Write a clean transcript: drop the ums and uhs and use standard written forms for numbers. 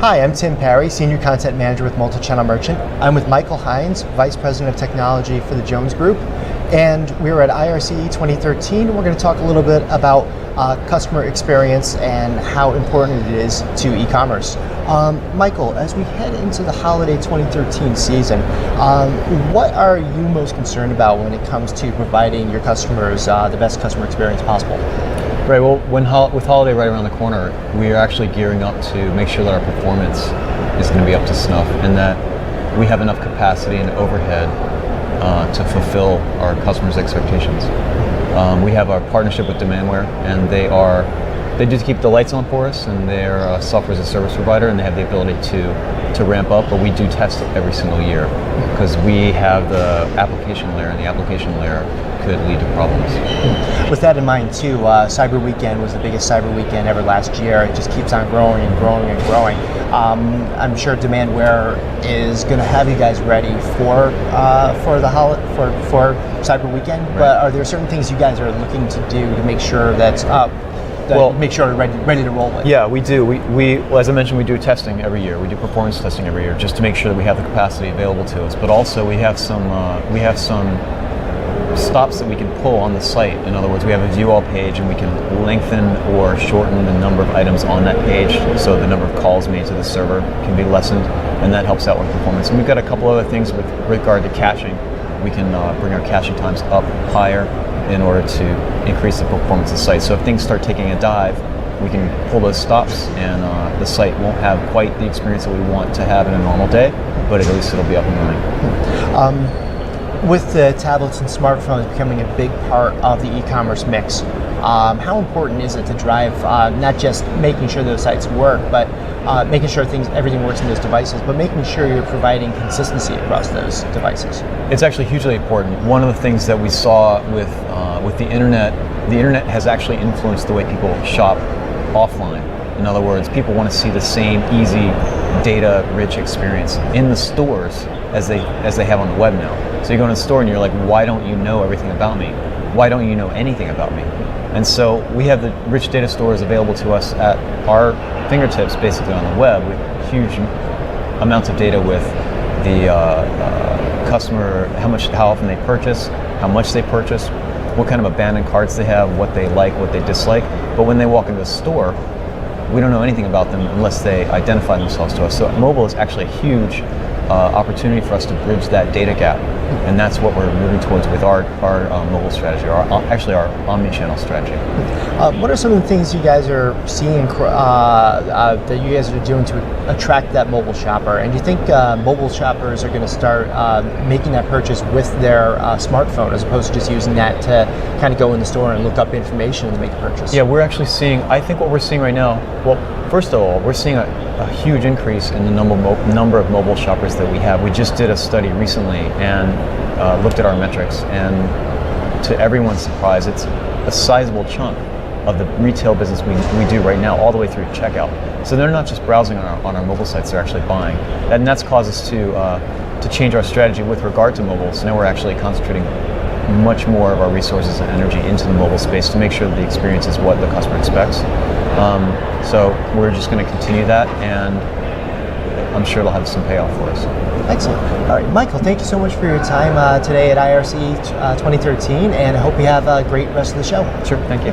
Hi, I'm Tim Parry, Senior Content Manager with Multi-Channel Merchant. I'm with Michael Hines, Vice President of Technology for the Jones Group, and we're at IRCE 2013. We're going to talk a little bit about customer experience and how important it is to e-commerce. Michael, as we head into the holiday 2013 season, what are you most concerned about when it comes to providing your customers the best customer experience possible? Right, well, with holiday right around the corner, we are actually gearing up to make sure that our performance is going to be up to snuff and that we have enough capacity and overhead to fulfill our customers' expectations. We have our partnership with Demandware, and they just keep the lights on for us, and they're a software as a service provider, and they have the ability to ramp up, but we do test it every single year because we have the application layer, and the application layer could lead to problems. With that in mind too, Cyber Weekend was the biggest Cyber Weekend ever last year. It just keeps on growing and growing and growing. I'm sure Demandware is going to have you guys ready for Cyber Weekend. Right. But are there certain things you guys are looking to do to make sure that's up? Make sure you're ready to roll with? Yeah, we do. We as I mentioned, we do testing every year. We do performance testing every year just to make sure that we have the capacity available to us. But also we have some stops that we can pull on the site. In other words, we have a view all page, and we can lengthen or shorten the number of items on that page, so the number of calls made to the server can be lessened, and that helps out with performance. And we've got a couple other things with regard to caching. We can bring our caching times up higher in order to increase the performance of the site. So if things start taking a dive, we can pull those stops, and the site won't have quite the experience that we want to have in a normal day, but at least it'll be up and running. With the tablets and smartphones becoming a big part of the e-commerce mix, how important is it to drive not just making sure those sites work, but making sure everything works in those devices, but making sure you're providing consistency across those devices? It's actually hugely important. One of the things that we saw with the internet has actually influenced the way people shop offline. In other words, people want to see the same easy, data-rich experience in the stores as they have on the web now. So you go in a store and you're like, why don't you know everything about me? Why don't you know anything about me? And so we have the rich data stores available to us at our fingertips, basically on the web, with huge amounts of data with the customer, how often they purchase, how much they purchase, what kind of abandoned carts they have, what they like, what they dislike. But when they walk into a store, we don't know anything about them unless they identify themselves to us. So mobile is actually a huge opportunity for us to bridge that data gap, and that's what we're moving towards with our mobile strategy, our omni-channel strategy. What are some of the things you guys are seeing that you guys are doing to attract that mobile shopper? And do you think mobile shoppers are going to start making that purchase with their smartphone as opposed to just using that to kind of go in the store and look up information and make a purchase? Yeah, we're actually seeing, I think what we're seeing right now, well, first of all, we're seeing a huge increase in the number of mobile shoppers that we have. We just did a study recently and looked at our metrics, and to everyone's surprise, it's a sizable chunk of the retail business we do right now, all the way through checkout. So they're not just browsing on our mobile sites, they're actually buying. And that's caused us to change our strategy with regard to mobile. So now we're actually concentrating much more of our resources and energy into the mobile space to make sure that the experience is what the customer expects. So we're just going to continue that, and I'm sure it'll have some payoff for us. Excellent. All right, Michael, thank you so much for your time today at IRCE 2013, and I hope you have a great rest of the show. Sure, thank you.